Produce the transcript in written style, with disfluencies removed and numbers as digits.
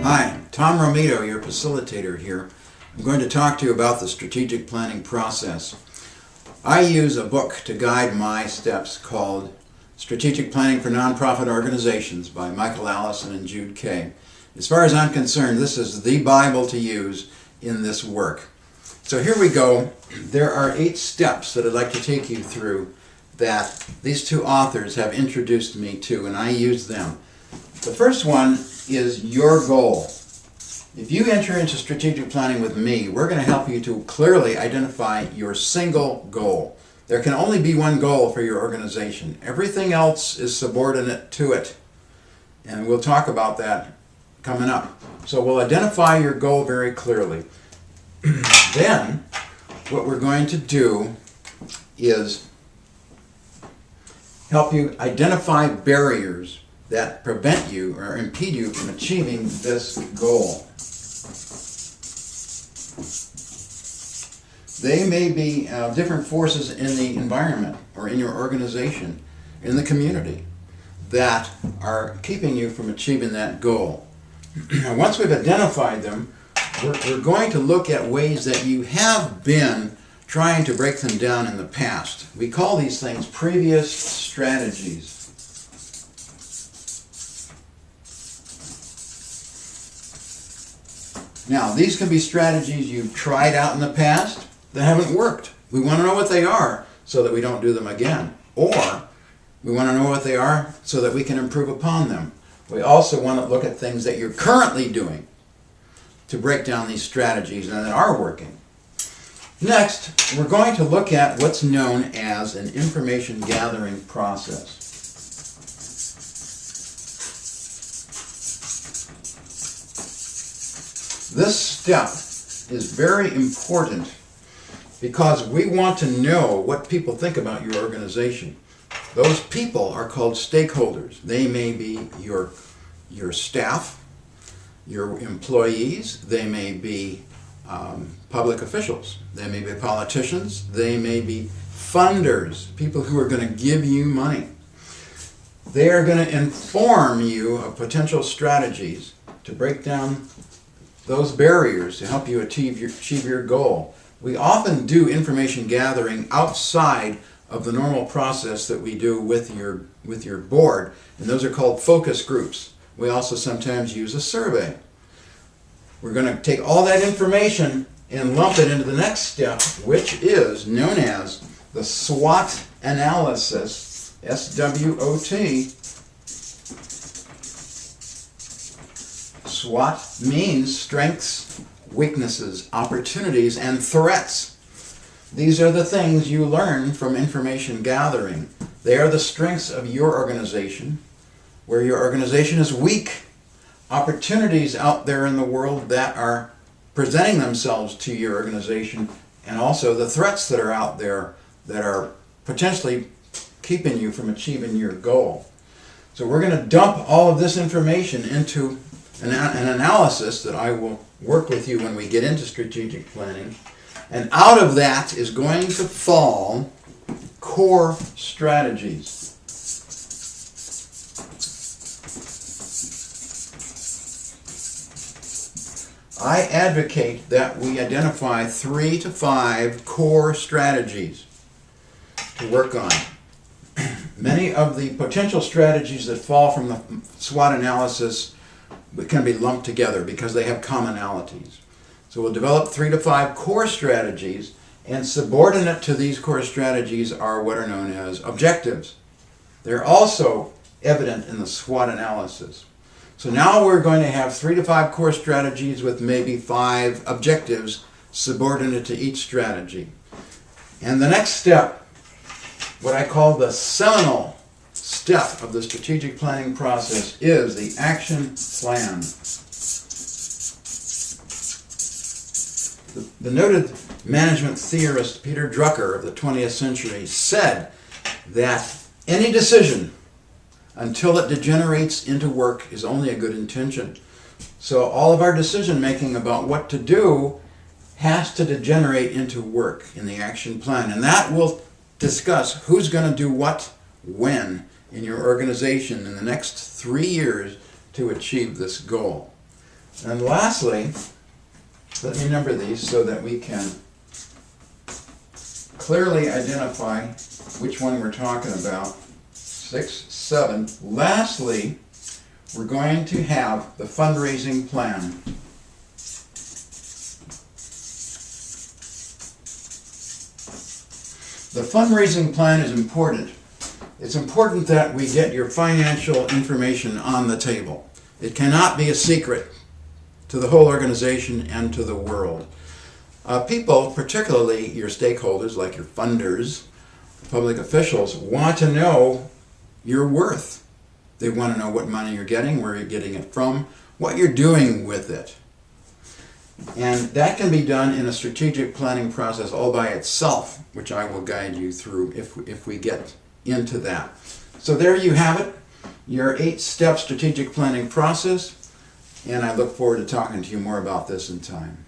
Hi, Tom Romito, your facilitator here. I'm going to talk to you about the strategic planning process. I use a book to guide my steps called Strategic Planning for Nonprofit Organizations by Michael Allison and Jude Kaye. As far as I'm concerned, this is the Bible to use in this work. So here we go. There are 8 steps that I'd like to take you through that these two authors have introduced me to, and I use them. The first one is your goal. If you enter into strategic planning with me, we're going to help you to clearly identify your single goal. There can only be one goal for your organization. Everything else is subordinate to it. And we'll talk about that coming up. So we'll identify your goal very clearly. Then, what we're going to do is help you identify barriers that prevent you or impede you from achieving this goal. They may be different forces in the environment or in your organization, in the community, that are keeping you from achieving that goal. Once we've identified them, we're going to look at ways that you have been trying to break them down in the past. We call these things previous strategies. Now, these can be strategies you've tried out in the past that haven't worked. We want to know what they are so that we don't do them again. Or we want to know what they are so that we can improve upon them. We also want to look at things that you're currently doing to break down these strategies and that are working. Next, we're going to look at what's known as an information gathering process. This step is very important because we want to know what people think about your organization. Those people are called stakeholders. They may be your staff, your employees, they may be public officials, they may be politicians, they may be funders, people who are going to give you money. They are going to inform you of potential strategies to break down those barriers to help you achieve your goal. We often do information gathering outside of the normal process that we do with your board, and those are called focus groups. We also sometimes use a survey. We're going to take all that information and lump it into the next step, which is known as the SWOT Analysis, S.W.O.T. SWOT means strengths, weaknesses, opportunities, and threats. These are the things you learn from information gathering. They are the strengths of your organization, where your organization is weak, opportunities out there in the world that are presenting themselves to your organization, and also the threats that are out there that are potentially keeping you from achieving your goal. So we're going to dump all of this information into an analysis that I will work with you when we get into strategic planning. And out of that is going to fall core strategies. I advocate that we identify 3 to 5 core strategies to work on. Many of the potential strategies that fall from the SWOT analysis can be lumped together because they have commonalities. So we'll develop 3 to 5 core strategies, and subordinate to these core strategies are what are known as objectives. They're also evident in the SWOT analysis. So now we're going to have 3 to 5 core strategies with maybe 5 objectives subordinate to each strategy. And the next step, what I call the seminal step of the strategic planning process, is the action plan. The noted management theorist Peter Drucker of the 20th century said that any decision until it degenerates into work is only a good intention. So all of our decision making about what to do has to degenerate into work in the action plan, and that will discuss who's going to do what, when, in your organization in the next 3 years to achieve this goal. And lastly, let me number these so that we can clearly identify which one we're talking about. 6, 7. Lastly, we're going to have the fundraising plan. The fundraising plan is important. It's important that we get your financial information on the table. It cannot be a secret to the whole organization and to the world. People, particularly your stakeholders like your funders, public officials, want to know your worth. They want to know what money you're getting, where you're getting it from, what you're doing with it. And that can be done in a strategic planning process all by itself, which I will guide you through if we get into that. So there you have it, your 8-step strategic planning process, and I look forward to talking to you more about this in time.